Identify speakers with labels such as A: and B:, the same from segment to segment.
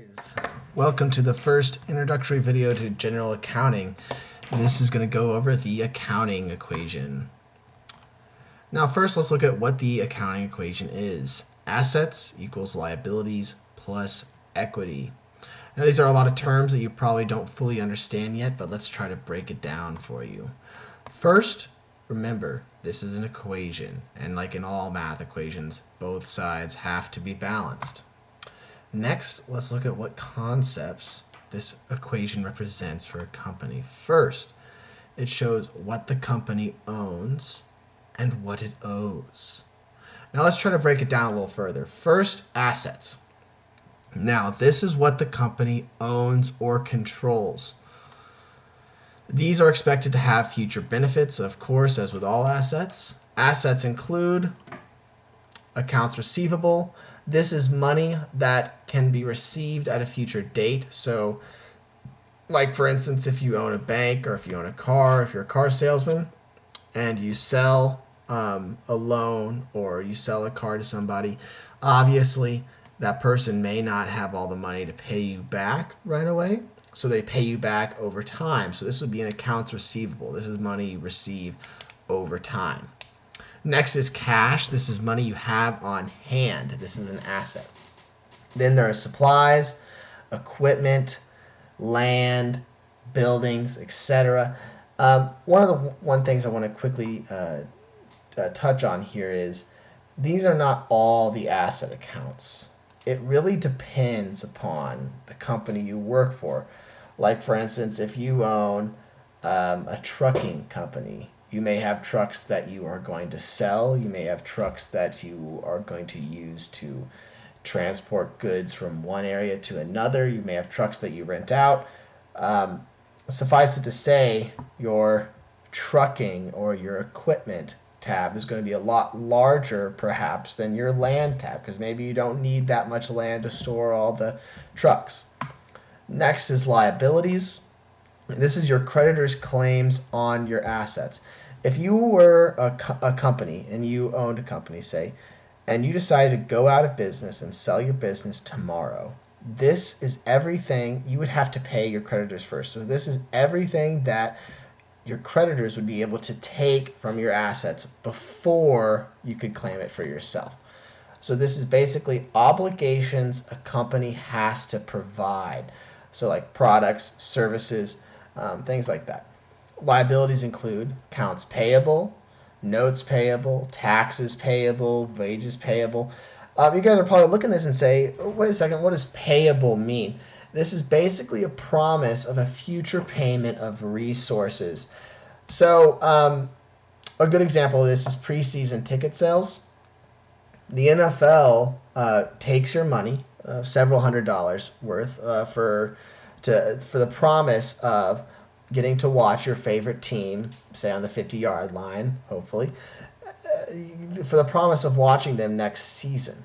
A: guys, welcome to the first introductory video to general accounting. This is going to go over the accounting equation. Now first let's look at what the accounting equation is. Assets equals liabilities plus equity. Now these are a lot of terms that you probably don't fully understand yet, but let's try to break it down for you. First, remember this is an equation, and like in all math equations, both sides have to be balanced. Next, let's look at what concepts this equation represents for a company. First, it shows what the company owns and what it owes. Now let's try to break it down a little further. First, assets. Now this is what the company owns or controls. These are expected to have future benefits, of course, as with all assets. Assets include accounts receivable. This is money that can be received at a future date. So like for instance, if you own a bank or if you own a car, if you're a car salesman and you sell a loan or you sell a car to somebody, obviously that person may not have all the money to pay you back right away. So they pay you back over time. So this would be an accounts receivable. This is money you receive over time. Next is cash. This is money you have on hand. This is an asset. Then there are supplies, equipment, land, buildings, etc. One of the things I want to quickly touch on here is these are not all the asset accounts. It really depends upon the company you work for. Like for instance, if you own a trucking company, you may have trucks that you are going to sell. You may have trucks that you are going to use to transport goods from one area to another. You may have trucks that you rent out. Suffice it to say, your trucking or your equipment tab is going to be a lot larger perhaps than your land tab, because maybe you don't need that much land to store all the trucks. Next is liabilities. This is your creditors' claims on your assets. If you were a company and you owned a company, say, and you decided to go out of business and sell your business tomorrow, this is everything you would have to pay your creditors first. So this is everything that your creditors would be able to take from your assets before you could claim it for yourself. So this is basically obligations a company has to provide. So like products, services, things like that. Liabilities include accounts payable, notes payable, taxes payable, wages payable. You guys are probably looking at this and say, oh, wait a second, what does payable mean? This is basically a promise of a future payment of resources. So a good example of this is preseason ticket sales. The NFL takes your money, several $100s worth, for the promise of getting to watch your favorite team, say on the 50-yard line, hopefully, for the promise of watching them next season.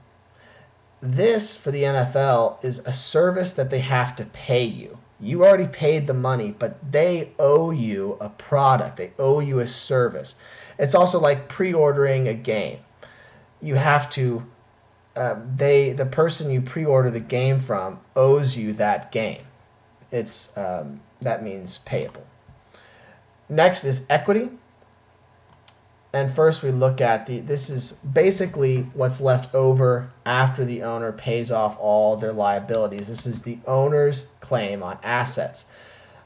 A: This, for the NFL, is a service that they have to pay you. You already paid the money, but they owe you a product. They owe you a service. It's also like pre-ordering a game. You have to, the person you pre-order the game from owes you that game. It's that means payable. Next is equity. And first we look at this is basically what's left over after the owner pays off all their liabilities. This is the owner's claim on assets.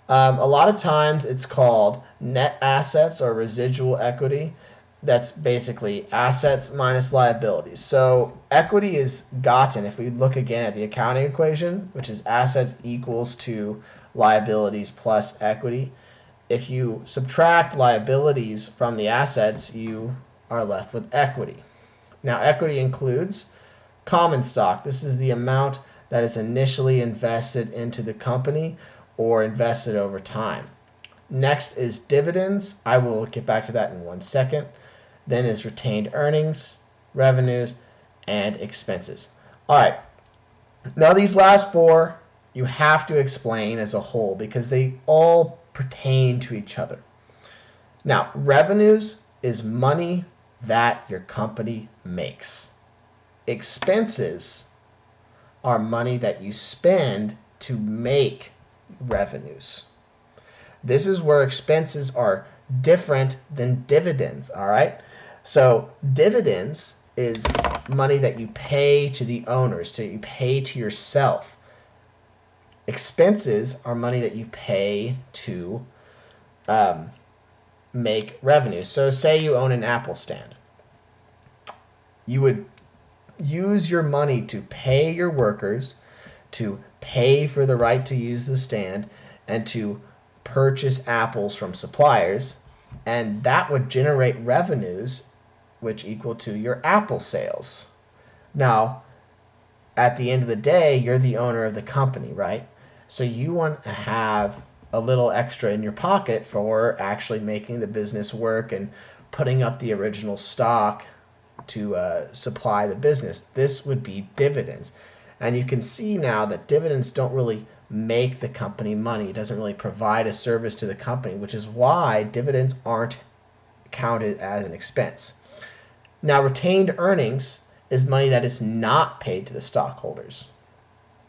A: A lot of times it's called net assets or residual equity. That's basically assets minus liabilities. So equity is gotten, if we look again at the accounting equation, which is assets equals to liabilities plus equity. If you subtract liabilities from the assets, you are left with equity. Now equity includes common stock. This is the amount that is initially invested into the company or invested over time. Next is dividends. I will get back to that in 1 second. Then is retained earnings, revenues, and expenses. All right. Now these last four you have to explain as a whole because they all pertain to each other. Now, revenues is money that your company makes. Expenses are money that you spend to make revenues. This is where expenses are different than dividends, all right? So dividends is money that you pay to the owners, you pay to yourself. Expenses are money that you pay to make revenue. So say you own an Apple stand. You would use your money to pay your workers, to pay for the right to use the stand, and to purchase apples from suppliers, and that would generate revenues which equal to your Apple sales. Now, at the end of the day, you're the owner of the company, right? So you want to have a little extra in your pocket for actually making the business work and putting up the original stock to supply the business. This would be dividends. And you can see now that dividends don't really make the company money. It doesn't really provide a service to the company, which is why dividends aren't counted as an expense. Now, retained earnings is money that is not paid to the stockholders.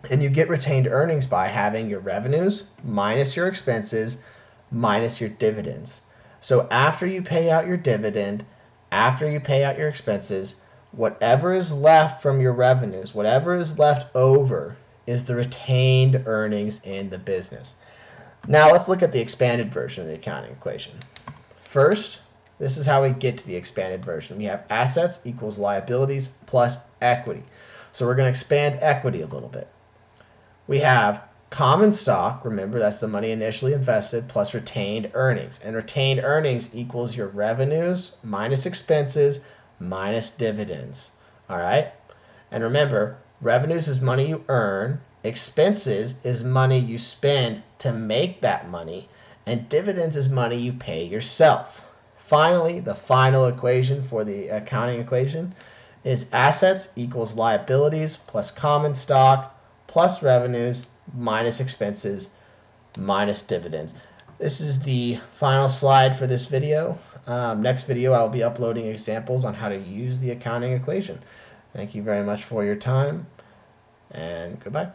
A: And you get retained earnings by having your revenues minus your expenses minus your dividends. So after you pay out your dividend, after you pay out your expenses, whatever is left from your revenues, whatever is left over, is the retained earnings in the business. Now let's look at the expanded version of the accounting equation. First, this is how we get to the expanded version. We have assets equals liabilities plus equity. So we're going to expand equity a little bit. We have common stock, remember that's the money initially invested, plus retained earnings. And retained earnings equals your revenues minus expenses minus dividends. All right? And remember, revenues is money you earn, expenses is money you spend to make that money, and dividends is money you pay yourself. Finally, the final equation for the accounting equation is assets equals liabilities plus common stock plus revenues minus expenses minus dividends. This is the final slide for this video. Next video, I will be uploading examples on how to use the accounting equation. Thank you very much for your time, and goodbye.